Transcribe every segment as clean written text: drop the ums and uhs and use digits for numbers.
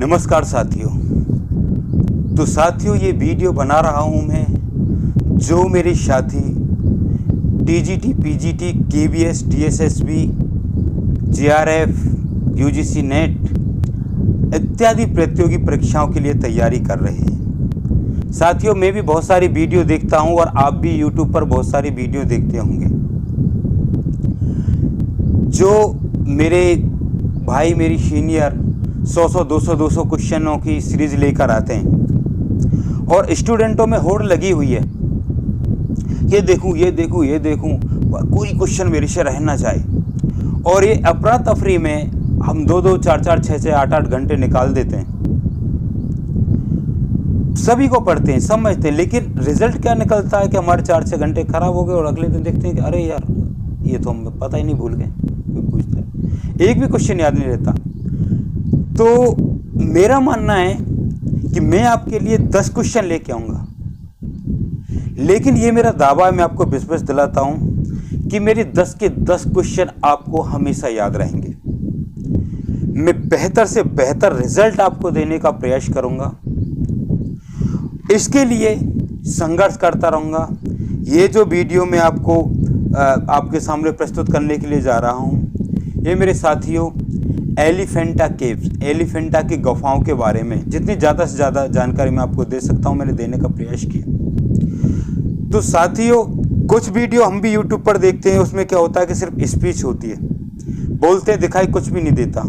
नमस्कार साथियों। तो साथियों, ये वीडियो बना रहा हूँ मैं, जो मेरे साथी TGT, PGT, KBS, DSSB, JRF, UGC net इत्यादि प्रतियोगी परीक्षाओं के लिए तैयारी कर रहे हैं। साथियों, मैं भी बहुत सारी वीडियो देखता हूँ और आप भी यूट्यूब पर बहुत सारी वीडियो देखते होंगे। जो मेरे भाई, मेरी सीनियर 100-200 क्वेश्चनों की सीरीज लेकर आते हैं और स्टूडेंटों में होड़ लगी हुई है, ये देखूं, कोई क्वेश्चन मेरे से रहना चाहिए। और ये अफरा तफरी में हम 2-2, 4-4, 6-6, 8-8 घंटे निकाल देते हैं। सभी को पढ़ते हैं, समझते हैं, लेकिन रिजल्ट क्या निकलता है कि हमारे 4-6 घंटे खराब हो गए और अगले दिन देखते हैं कि अरे यार, ये तो हम पता ही नहीं, भूल गए। कोई पूछता है, एक भी क्वेश्चन याद नहीं रहता। तो मेरा मानना है कि मैं आपके लिए 10 क्वेश्चन लेके आऊँगा, लेकिन ये मेरा दावा है, मैं आपको विश्वास दिलाता हूँ कि मेरे 10 के 10 क्वेश्चन आपको हमेशा याद रहेंगे। मैं बेहतर से बेहतर रिजल्ट आपको देने का प्रयास करूँगा, इसके लिए संघर्ष करता रहूँगा। ये जो वीडियो मैं आपको आपके सामने प्रस्तुत करने के लिए जा रहा हूँ, ये मेरे साथियों एलिफेंटा केव्स, एलिफेंटा की गुफाओं के बारे में जितनी ज़्यादा से ज़्यादा जानकारी मैं आपको दे सकता हूँ, मैंने देने का प्रयास किया। तो साथियों, कुछ वीडियो हम भी यूट्यूब पर देखते हैं, उसमें क्या होता है कि सिर्फ स्पीच होती है, बोलते दिखाई कुछ भी नहीं देता,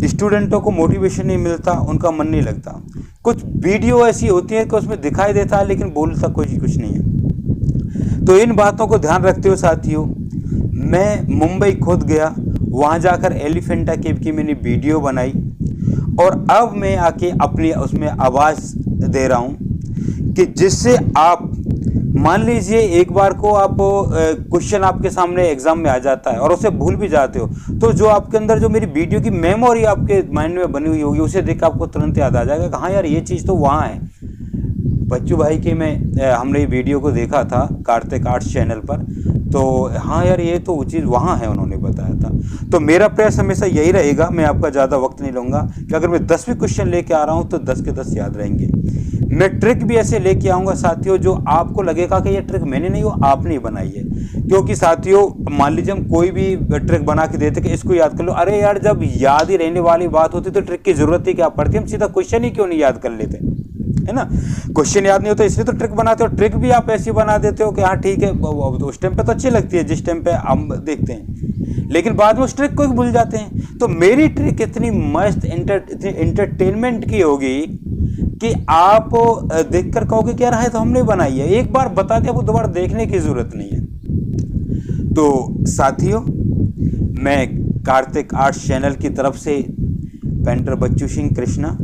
स्टूडेंटों को मोटिवेशन नहीं मिलता, उनका मन नहीं लगता। कुछ वीडियो ऐसी होती है कि उसमें दिखाई देता है लेकिन बोलता कुछ नहीं है। तो इन बातों को ध्यान रखते हुए साथियों, मैं मुंबई खुद गया, वहाँ जाकर एलिफेंटा केव की मैंने वीडियो बनाई और अब मैं आके अपनी उसमें आवाज़ दे रहा हूँ कि जिससे आप मान लीजिए एक बार को आप क्वेश्चन आपके सामने एग्जाम में आ जाता है और उसे भूल भी जाते हो, तो जो आपके अंदर जो मेरी वीडियो की मेमोरी आपके माइंड में बनी हुई होगी, उसे देख आपको तुरंत याद आ जाएगा कि हाँ यार, ये चीज़ तो वहाँ है। बच्चू भाई के हमने ये वीडियो को देखा था कार्तिक आर्ट्स चैनल पर, तो हाँ यार, ये तो वो चीज़ वहाँ है, उन्होंने बताया था। तो मेरा प्रयास हमेशा यही रहेगा, मैं आपका ज़्यादा वक्त नहीं लूँगा कि अगर मैं 10 भी क्वेश्चन लेके आ रहा हूँ तो 10 के 10 याद रहेंगे। मैं ट्रिक भी ऐसे लेके आऊँगा साथियों, जो आपको लगेगा कि ये ट्रिक मैंने नहीं, वो आपने बनाई है। क्योंकि साथियों, मान लीजिए हम कोई भी ट्रिक बना के देते कि इसको याद कर लो, अरे यार, जब याद ही रहने वाली बात होती तो ट्रिक की ज़रूरत ही क्या पड़ती, हम सीधा क्वेश्चन ही क्यों नहीं याद कर लेते, है ना। क्वेश्चन याद नहीं होता इसलिए तो ट्रिक बनाते हो। ट्रिक भी आप ऐसी बना देते हो कि हाँ ठीक है, उस टाइम पे तो अच्छी लगती है जिस टाइम पे हम देखते हैं, लेकिन बाद में उस ट्रिक को ही भूल जाते हैं। तो मेरी ट्रिक इतनी मस्त एंटरटेनमेंट की होगी कि आप देखकर कहोगे कि यार है तो हमने बनाई है, एक बार बता दिया, वो दोबारा देखने की जरूरत नहीं है। तो साथियों, मैं कार्तिक आर्ट्स चैनल की तरफ से पेंटर बच्चू सिंह कृष्णा,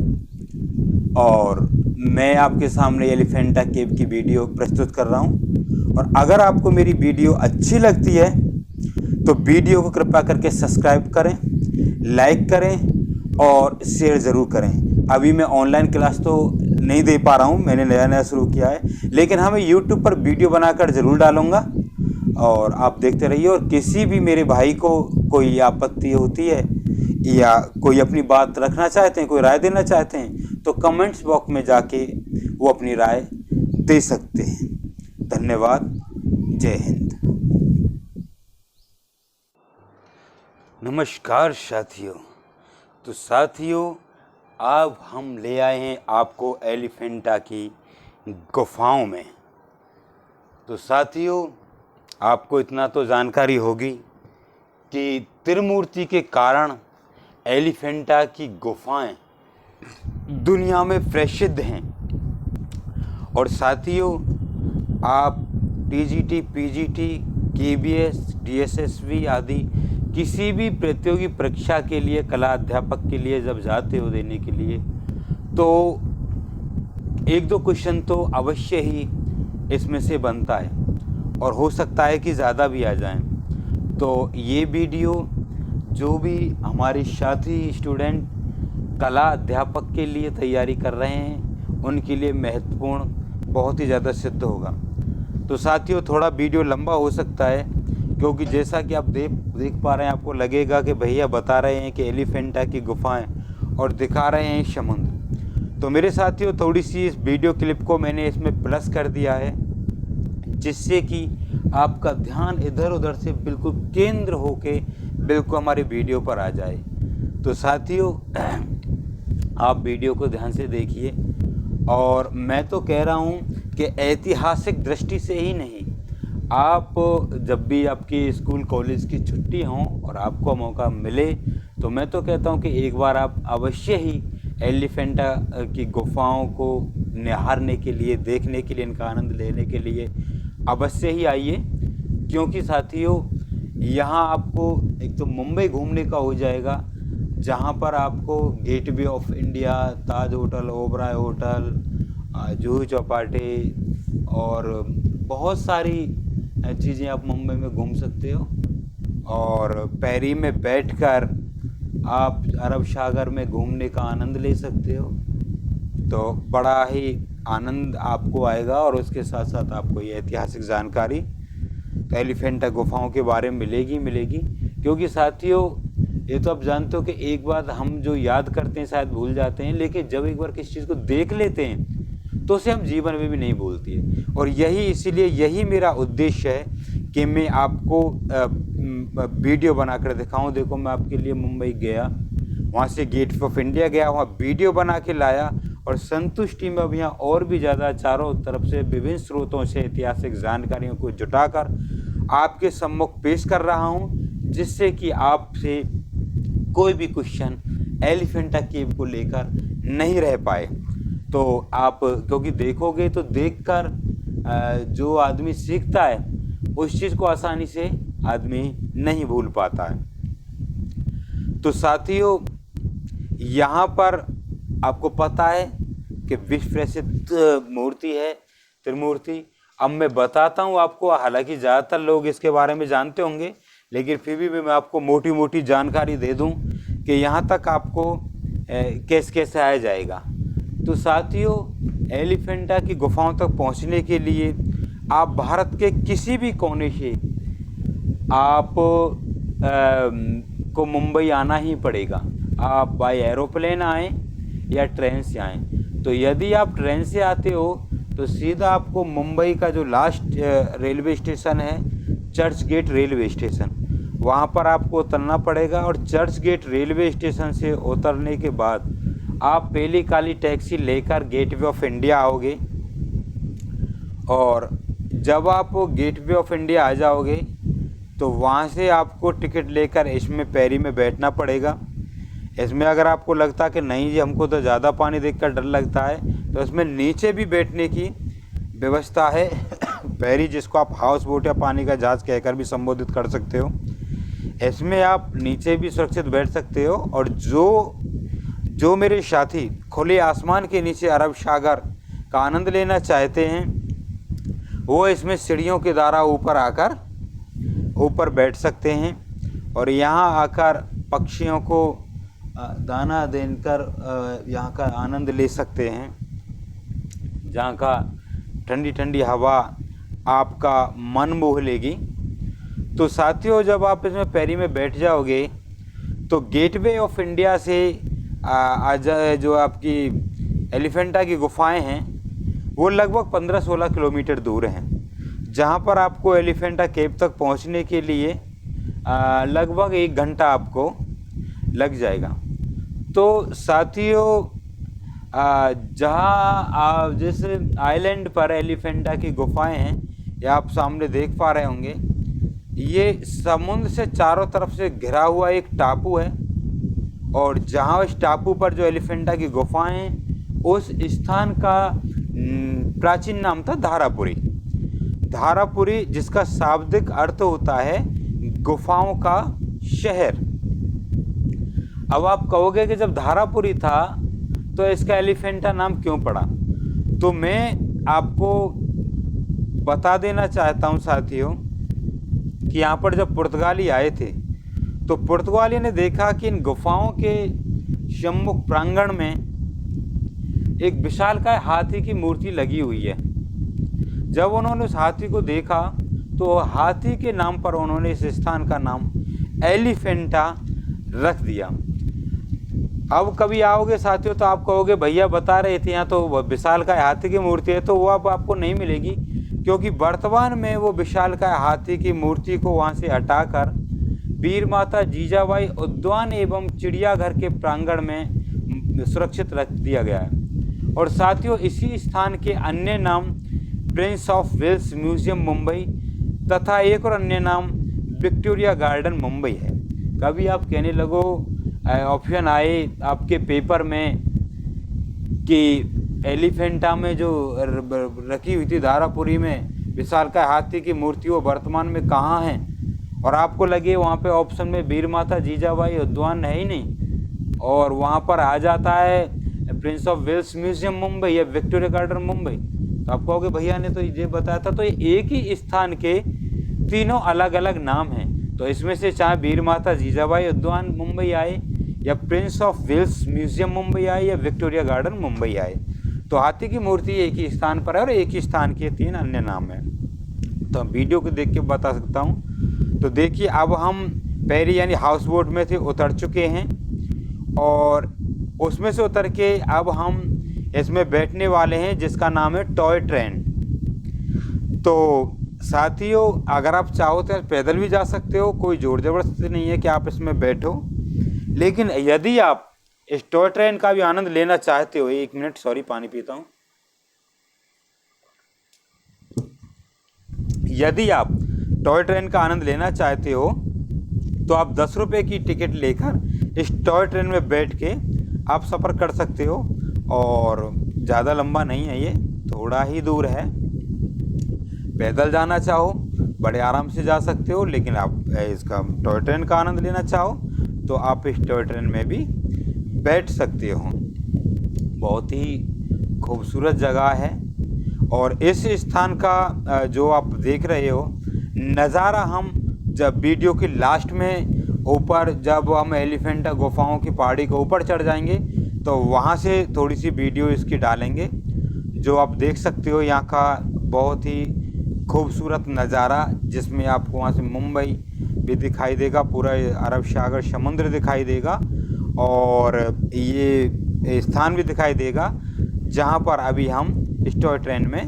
और मैं आपके सामने एलिफेंटा केव की वीडियो प्रस्तुत कर रहा हूं। और अगर आपको मेरी वीडियो अच्छी लगती है तो वीडियो को कृपया करके सब्सक्राइब करें, लाइक करें और शेयर ज़रूर करें। अभी मैं ऑनलाइन क्लास तो नहीं दे पा रहा हूं, मैंने नया शुरू किया है, लेकिन हाँ, मैं यूट्यूब पर वीडियो बनाकर ज़रूर डालूँगा और आप देखते रहिए। और किसी भी मेरे भाई को कोई आपत्ति होती है या कोई अपनी बात रखना चाहते हैं, कोई राय देना चाहते हैं, तो कमेंट्स बॉक्स में जाके वो अपनी राय दे सकते हैं। धन्यवाद। जय हिंद। नमस्कार साथियों। तो साथियों, अब हम ले आए हैं आपको एलिफेंटा की गुफाओं में। तो साथियों, आपको इतना तो जानकारी होगी कि त्रिमूर्ति के कारण एलिफेंटा की गुफाएं दुनिया में प्रसिद्ध हैं। और साथियों, आप टीजीटी, पीजीटी, केबीएस, डीएसएसबी आदि किसी भी प्रतियोगी परीक्षा के लिए, कला अध्यापक के लिए जब जाते हो देने के लिए, तो 1-2 क्वेश्चन तो अवश्य ही इसमें से बनता है और हो सकता है कि ज़्यादा भी आ जाएं। तो ये वीडियो जो भी हमारे साथी स्टूडेंट कला अध्यापक के लिए तैयारी कर रहे हैं, उनके लिए महत्वपूर्ण, बहुत ही ज़्यादा सिद्ध होगा। तो साथियों, थोड़ा वीडियो लंबा हो सकता है, क्योंकि जैसा कि आप देख पा रहे हैं, आपको लगेगा कि भैया बता रहे हैं कि एलिफेंटा की गुफाएं, और दिखा रहे हैं समुद्र। तो मेरे साथियों, थोड़ी सी इस वीडियो क्लिप को मैंने इसमें प्लस कर दिया है, जिससे कि आपका ध्यान इधर उधर से बिल्कुल केंद्र होके बिल्कुल हमारी वीडियो पर आ जाए। तो साथियों, आप वीडियो को ध्यान से देखिए। और मैं तो कह रहा हूँ कि ऐतिहासिक दृष्टि से ही नहीं, आप जब भी आपकी स्कूल कॉलेज की छुट्टी हों और आपको मौका मिले, तो मैं तो कहता हूँ कि एक बार आप अवश्य ही एलिफेंटा की गुफाओं को निहारने के लिए, देखने के लिए, इनका आनंद लेने के लिए अवश्य ही आइए। क्योंकि साथियों, यहाँ आपको एक तो मुंबई घूमने का हो जाएगा, जहाँ पर आपको gateway of India, Taj hotel, Oberoi hotel, Juhu Chowpatty और बहुत सारी चीज़ें आप मुंबई में घूम सकते हो। और पैरी में बैठकर आप अरब सागर में घूमने का आनंद ले सकते हो। तो बड़ा ही आनंद आपको आएगा और उसके साथ साथ आपको ये ऐतिहासिक जानकारी तो एलिफेंटा गुफाओं के बारे में मिलेगी। क्योंकि साथियों, ये तो आप जानते हो कि एक बार हम जो याद करते हैं शायद भूल जाते हैं, लेकिन जब एक बार किसी चीज़ को देख लेते हैं तो उसे हम जीवन में भी नहीं भूलती है। और इसीलिए यही मेरा उद्देश्य है कि मैं आपको वीडियो बनाकर दिखाऊं। देखो, मैं आपके लिए मुंबई गया, वहाँ से गेटवे ऑफ इंडिया गया, वहाँ वीडियो बना के लाया और संतुष्टि में अब यहाँ और भी ज़्यादा चारों तरफ से विभिन्न स्रोतों से ऐतिहासिक जानकारियों को जुटाकर आपके सम्मुख पेश कर रहा हूँ, जिससे कि आपसे कोई भी क्वेश्चन एलिफेंटा केव को लेकर नहीं रह पाए। तो आप क्योंकि देखोगे तो देखकर जो आदमी सीखता है उस चीज़ को आसानी से आदमी नहीं भूल पाता है। तो साथियों, यहाँ पर आपको पता है कि विश्व प्रसिद्ध मूर्ति है त्रिमूर्ति। अब मैं बताता हूँ आपको, हालांकि ज़्यादातर लोग इसके बारे में जानते होंगे, लेकिन फिर भी मैं आपको मोटी मोटी जानकारी दे दूं कि यहाँ तक आपको कैसे आया जाएगा। तो साथियों, एलिफेंटा की गुफाओं तक पहुँचने के लिए आप भारत के किसी भी कोने से आप को मुंबई आना ही पड़ेगा। आप बाय एरोप्लेन आएँ या ट्रेन से आएँ। तो यदि आप ट्रेन से आते हो तो सीधा आपको मुंबई का जो लास्ट रेलवे स्टेशन है, चर्च गेट रेलवे स्टेशन, वहाँ पर आपको उतरना पड़ेगा। और चर्च गेट रेलवे स्टेशन से उतरने के बाद आप पहली काली टैक्सी लेकर गेटवे ऑफ इंडिया आओगे। और जब आप गेटवे ऑफ इंडिया आ जाओगे तो वहाँ से आपको टिकट लेकर इसमें पैरी में बैठना पड़ेगा। इसमें अगर आपको लगता कि नहीं जी हमको तो ज़्यादा पानी देखकर डर लगता है, तो इसमें नीचे भी बैठने की व्यवस्था है पैरी, जिसको आप हाउस बोट या पानी का जहाज़ कहकर भी संबोधित कर सकते हो। इसमें आप नीचे भी सुरक्षित बैठ सकते हो। और जो मेरे साथी खुले आसमान के नीचे अरब सागर का आनंद लेना चाहते हैं, वो इसमें सीढ़ियों के द्वारा ऊपर बैठ सकते हैं और यहाँ आकर पक्षियों को दाना देकर यहाँ का आनंद ले सकते हैं, जहाँ का ठंडी ठंडी हवा आपका मन मोह लेगी। तो साथियों, जब आप इसमें पैरी में बैठ जाओगे तो गेटवे ऑफ इंडिया से जो आपकी एलिफेंटा की गुफाएं हैं वो लगभग 15-16 किलोमीटर दूर हैं, जहाँ पर आपको एलिफेंटा केव तक पहुँचने के लिए लगभग 1 घंटा आपको लग जाएगा। तो साथियों, जहाँ जिस आइलैंड पर एलिफेंटा की गुफाएं हैं, ये आप सामने देख पा रहे होंगे, ये समुद्र से चारों तरफ से घिरा हुआ एक टापू है। और जहाँ इस टापू पर जो एलिफेंटा की गुफाएं हैं, उस स्थान का प्राचीन नाम था धारापुरी, जिसका शाब्दिक अर्थ होता है गुफाओं का शहर। अब आप कहोगे कि जब धारापुरी था तो इसका एलिफेंटा नाम क्यों पड़ा? तो मैं आपको बता देना चाहता हूं साथियों कि यहाँ पर जब पुर्तगाली आए थे तो पुर्तगाली ने देखा कि इन गुफाओं के सम्मुख प्रांगण में एक विशालकाय हाथी की मूर्ति लगी हुई है। जब उन्होंने उस हाथी को देखा तो हाथी के नाम पर उन्होंने इस स्थान का नाम एलिफेंटा रख दिया। अब कभी आओगे साथियों तो आप कहोगे भैया बता रहे थे यहाँ तो विशालकाय हाथी की मूर्ति है, तो वो अब आपको नहीं मिलेगी, क्योंकि वर्तमान में वो विशालकाय हाथी की मूर्ति को वहाँ से हटाकर वीर माता जीजाबाई उद्यान एवं चिड़ियाघर के प्रांगण में सुरक्षित रख दिया गया है। और साथियों इसी स्थान के अन्य नाम Prince of Wales museum Mumbai तथा एक और अन्य नाम विक्टोरिया गार्डन मुंबई है। कभी आप कहने लगो, ऑप्शन आए आपके पेपर में कि एलिफेंटा में जो रखी हुई थी धारापुरी में विशालकाय हाथी की मूर्ति वो वर्तमान में कहाँ है, और आपको लगे वहाँ पे ऑप्शन में वीर माता जीजाबाई उद्यान है ही नहीं और वहाँ पर आ जाता है Prince of Wales museum Mumbai या विक्टोरिया गार्डन मुंबई, तो आप कहोगे भैया ने तो ये बताया था। तो ये एक ही स्थान के तीनों अलग अलग नाम हैं, तो इसमें से चाहे वीर माता जीजाबाई उद्यान मुंबई आए या Prince of Wales museum Mumbai आए या विक्टोरिया गार्डन मुंबई आए, तो हाथी की मूर्ति एक ही स्थान पर है और एक ही स्थान के 3 अन्य नाम हैं। तो हम वीडियो को देख के बता सकता हूँ। तो देखिए अब हम पेरी यानी हाउस बोट में थे, उतर चुके हैं और उसमें से उतर के अब हम इसमें बैठने वाले हैं जिसका नाम है टॉय ट्रेन। तो साथियों अगर आप चाहो तो पैदल भी जा सकते हो, कोई जोर जबरदस्ती नहीं है कि आप इसमें बैठो, लेकिन यदि आप इस टॉय ट्रेन का भी आनंद लेना चाहते हो, 1 मिनट सॉरी पानी पीता हूँ। यदि आप टॉय ट्रेन का आनंद लेना चाहते हो तो आप 10 रुपये की टिकट लेकर इस टॉय ट्रेन में बैठ के आप सफ़र कर सकते हो, और ज़्यादा लंबा नहीं है, ये थोड़ा ही दूर है। पैदल जाना चाहो बड़े आराम से जा सकते हो, लेकिन आप इसका टॉय ट्रेन का आनंद लेना चाहो तो आप इस टॉय ट्रेन में भी बैठ सकते हो। बहुत ही खूबसूरत जगह है और इस स्थान का जो आप देख रहे हो नज़ारा हम जब वीडियो के लास्ट में ऊपर जब हम एलिफेंटा गुफाओं की पहाड़ी के ऊपर चढ़ जाएंगे तो वहाँ से थोड़ी सी वीडियो इसकी डालेंगे, जो आप देख सकते हो यहाँ का बहुत ही खूबसूरत नज़ारा, जिसमें आपको वहाँ से मुंबई भी दिखाई देगा, पूरा अरब सागर समुद्र दिखाई देगा और ये स्थान भी दिखाई देगा जहाँ पर अभी हम इस टॉय ट्रेन में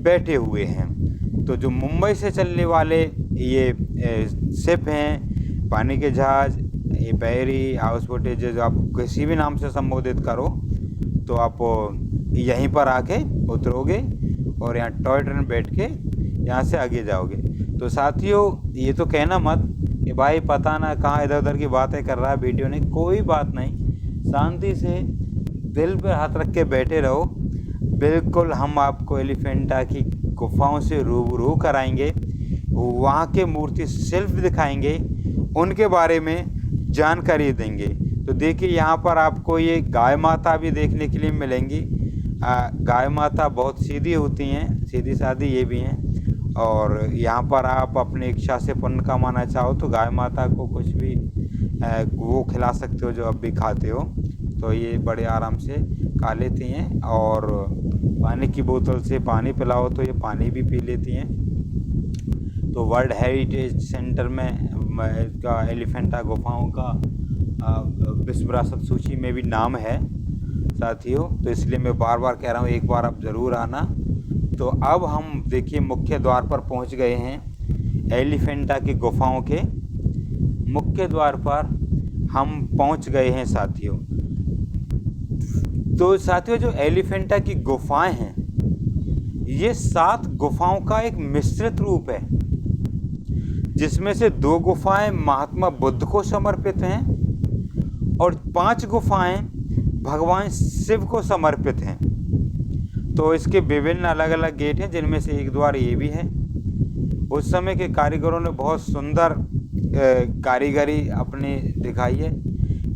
बैठे हुए हैं। तो जो मुंबई से चलने वाले ये शिप हैं, पानी के जहाज़, ये पेरी हाउस बोटें, जो आप किसी भी नाम से संबोधित करो, तो आप यहीं पर आके उतरोगे और यहाँ टॉय ट्रेन बैठ के यहाँ से आगे जाओगे। तो साथियों ये तो कहना मत कि भाई पता ना कहाँ इधर उधर की बातें कर रहा है वीडियो ने, कोई बात नहीं, शांति से दिल पर हाथ रख के बैठे रहो। बिल्कुल हम आपको एलिफेंटा की गुफाओं से रूबरू कराएंगे, वहाँ के मूर्ति शिल्प दिखाएंगे, उनके बारे में जानकारी देंगे। तो देखिए यहाँ पर आपको ये गाय माता भी देखने के लिए मिलेंगी। गाय माता बहुत सीधी होती हैं, सीधी सादी ये भी हैं, और यहाँ पर आप अपनी इच्छा से पुण्य कमाना चाहो तो गाय माता को कुछ भी वो खिला सकते हो जो अब भी खाते हो, तो ये बड़े आराम से खा लेती हैं। और पानी की बोतल से पानी पिलाओ तो ये पानी भी पी लेती हैं। तो वर्ल्ड हेरिटेज सेंटर में इसका एलिफेंटा गुफाओं का विश्व विरासत सूची में भी नाम है साथियों, तो इसलिए मैं बार बार कह रहा हूँ एक बार आप ज़रूर आना। तो अब हम देखिए मुख्य द्वार पर पहुँच गए हैं, एलिफेंटा की गुफाओं के मुख्य द्वार पर हम पहुँच गए हैं साथियों। तो साथियों जो एलिफेंटा की गुफाएं हैं ये 7 गुफाओं का एक मिश्रित रूप है, जिसमें से 2 गुफाएं महात्मा बुद्ध को समर्पित हैं और 5 गुफाएं भगवान शिव को समर्पित हैं। तो इसके विभिन्न अलग अलग गेट हैं, जिनमें से एक द्वार ये भी है। उस समय के कारीगरों ने बहुत सुंदर कारीगरी अपनी दिखाई है।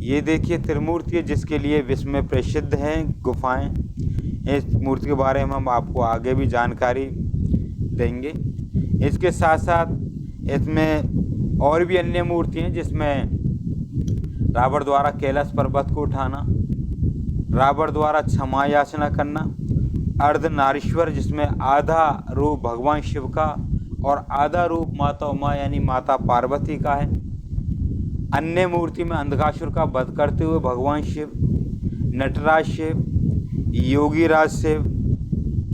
ये देखिए त्रिमूर्ति है, जिसके लिए विश्व में प्रसिद्ध हैं गुफाएं। इस मूर्ति के बारे में हम आपको आगे भी जानकारी देंगे। इसके साथ साथ इसमें और भी अन्य मूर्ति हैं, जिसमें रावण द्वारा कैलाश पर्वत को उठाना, रावण द्वारा क्षमा याचना करना, अर्धनारीश्वर जिसमें आधा रूप भगवान शिव का और आधा रूप माता उमा यानी माता पार्वती का है, अन्य मूर्ति में अंधकासुर का वध करते हुए भगवान शिव, नटराज शिव, योगीराज शिव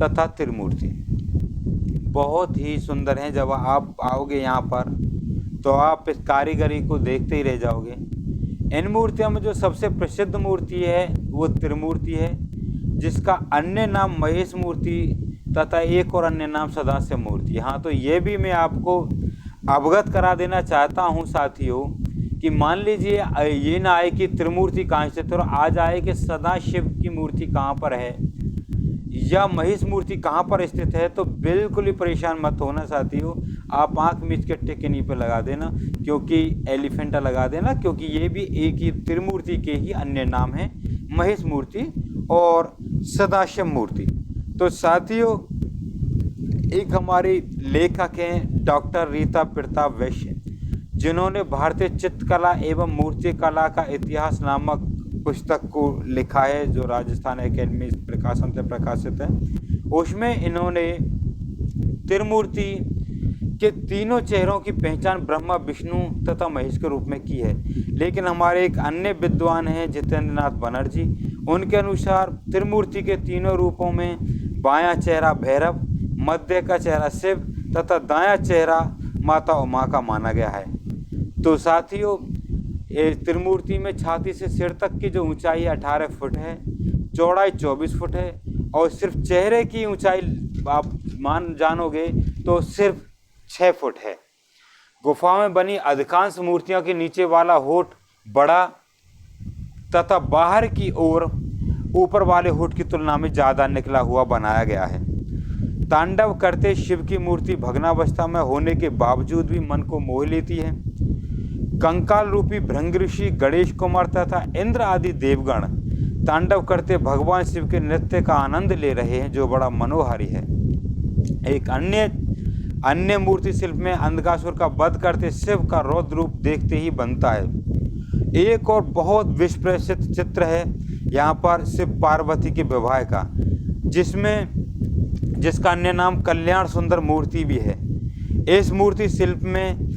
तथा त्रिमूर्ति बहुत ही सुंदर हैं। जब आप आओगे यहाँ पर तो आप इस कारीगरी को देखते ही रह जाओगे। इन मूर्तियों में जो सबसे प्रसिद्ध मूर्ति है वो त्रिमूर्ति है, जिसका अन्य नाम महेश मूर्ति तथा एक और अन्य नाम सदाशिव मूर्ति। हाँ, तो ये भी मैं आपको अवगत करा देना चाहता हूँ साथियों कि मान लीजिए ये ना आए कि त्रिमूर्ति कहाँ स्थित है और आज आए कि सदाशिव की मूर्ति कहाँ पर है या महेश मूर्ति कहाँ पर स्थित है, तो बिल्कुल ही परेशान मत होना साथियों। आप आंख मीच के टिकनी पे लगा देना, क्योंकि एलिफेंटा लगा देना, क्योंकि ये भी एक ही त्रिमूर्ति के ही अन्य नाम है, महेश मूर्ति और सदाशिव मूर्ति। तो साथियों, एक हमारी लेखक हैं डॉक्टर रीता प्रताप वैश्य, जिन्होंने भारतीय चित्रकला एवं मूर्ति कला का इतिहास नामक पुस्तक को लिखा है, जो राजस्थान एकेडमी प्रकाशन से प्रकाशित है। उसमें इन्होंने त्रिमूर्ति के तीनों चेहरों की पहचान ब्रह्मा, विष्णु तथा महेश के रूप में की है। लेकिन हमारे एक अन्य विद्वान हैं जितेंद्र नाथ बनर्जी, उनके अनुसार त्रिमूर्ति के तीनों रूपों में बायां चेहरा भैरव, मध्य का चेहरा शिव तथा दायां चेहरा माता उमा का माना गया है। तो साथियों, त्रिमूर्ति में छाती से सिर तक की जो ऊंचाई 18 फुट है, चौड़ाई 24 फुट है और सिर्फ चेहरे की ऊंचाई आप मान जानोगे तो सिर्फ 6 फुट है। गुफा में बनी अधिकांश मूर्तियों के नीचे वाला होठ बड़ा तथा बाहर की ओर ऊपर वाले होठ की तुलना में ज़्यादा निकला हुआ बनाया गया है। तांडव करते शिव की मूर्ति भग्नावस्था में होने के बावजूद भी मन को मोह लेती है। कंकाल रूपी भृंग ऋषि, गणेश कुमार तथा इंद्र आदि देवगण तांडव करते भगवान शिव के नृत्य का आनंद ले रहे हैं, जो बड़ा मनोहारी है। एक अन्य मूर्ति शिल्प में अंधकासुर का वध करते शिव का रौद्र रूप देखते ही बनता है। एक और बहुत विश्व प्रसिद्ध चित्र है यहाँ पर शिव पार्वती के विवाह का, जिसका अन्य नाम कल्याण सुंदर मूर्ति भी है। इस मूर्ति शिल्प में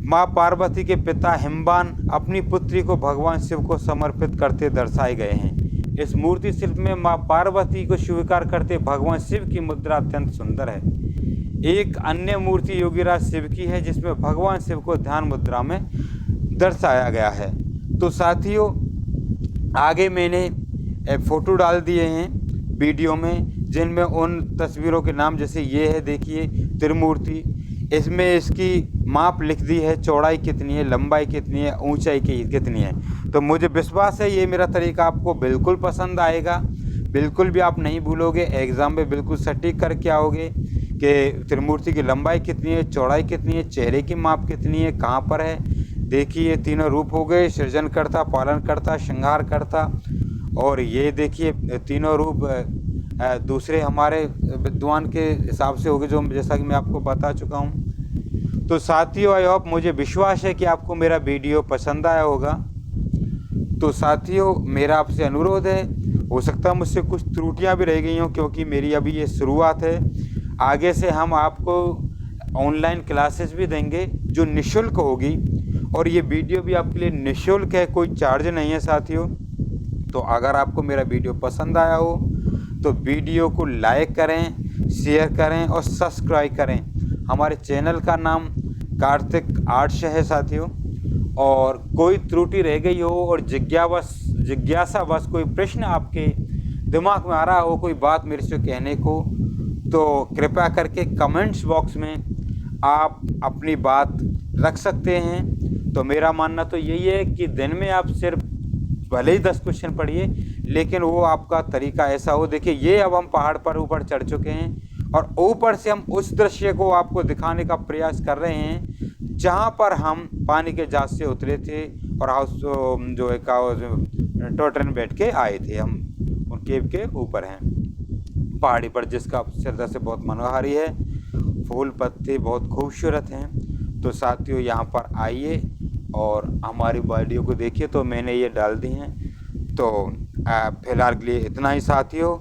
माँ पार्वती के पिता हिमवान अपनी पुत्री को भगवान शिव को समर्पित करते दर्शाए गए हैं। इस मूर्ति शिल्प में माँ पार्वती को स्वीकार करते भगवान शिव की मुद्रा अत्यंत सुंदर है। एक अन्य मूर्ति योगीराज शिव की है, जिसमें भगवान शिव को ध्यान मुद्रा में दर्शाया गया है। तो साथियों, आगे मैंने फोटो डाल दिए हैं वीडियो में, जिनमें उन तस्वीरों के नाम, जैसे ये है देखिए त्रिमूर्ति, इसमें इसकी माप लिख दी है, चौड़ाई कितनी है, लंबाई कितनी है, ऊंचाई कितनी है। तो मुझे विश्वास है ये मेरा तरीका आपको बिल्कुल पसंद आएगा, बिल्कुल भी आप नहीं भूलोगे। एग्ज़ाम में बिल्कुल सटीक करके आओगे कि त्रिमूर्ति की लंबाई कितनी है, चौड़ाई कितनी है, चेहरे की माप कितनी है, कहाँ पर है। देखिए तीनों रूप हो गए, सृजनकर्ता, पालनकर्ता, श्रृंगारकर्ता, और ये देखिए तीनों रूप दूसरे हमारे विद्वान के हिसाब से हो गए, जो जैसा कि मैं आपको बता चुका हूँ। तो साथियों, आई होप, मुझे विश्वास है कि आपको मेरा वीडियो पसंद आया होगा। तो साथियों, मेरा आपसे अनुरोध है, हो सकता है मुझसे कुछ त्रुटियां भी रह गई हों, क्योंकि मेरी अभी ये शुरुआत है। आगे से हम आपको ऑनलाइन क्लासेस भी देंगे जो निःशुल्क होगी, और ये वीडियो भी आपके लिए निःशुल्क है, कोई चार्ज नहीं है साथियों। तो अगर आपको मेरा वीडियो पसंद आया हो तो वीडियो को लाइक करें, शेयर करें और सब्सक्राइब करें। हमारे चैनल का नाम कार्तिक आर्ट्स है साथियों। और कोई त्रुटि रह गई हो और जिज्ञासावश कोई प्रश्न आपके दिमाग में आ रहा हो, कोई बात मेरे से कहने को, तो कृपया करके कमेंट्स बॉक्स में आप अपनी बात रख सकते हैं। तो मेरा मानना तो यही है कि दिन में आप सिर्फ भले ही 10 क्वेश्चन पढ़िए, लेकिन वो आपका तरीका ऐसा हो। देखिए, ये अब हम पहाड़ पर ऊपर चढ़ चुके हैं और ऊपर से हम उस दृश्य को आपको दिखाने का प्रयास कर रहे हैं जहाँ पर हम पानी के जहाज से उतरे थे और हाउस जो एक टॉय ट्रेन में बैठ के आए थे। हम उन केव के ऊपर हैं पहाड़ी पर, जिसका सरदा से बहुत मनोहारी है, फूल पत्ते बहुत खूबसूरत हैं। तो साथियों, यहाँ पर आइए और हमारी वीडियो को देखिए। तो मैंने ये डाल दी हैं। तो फिलहाल के लिए इतना ही साथियों।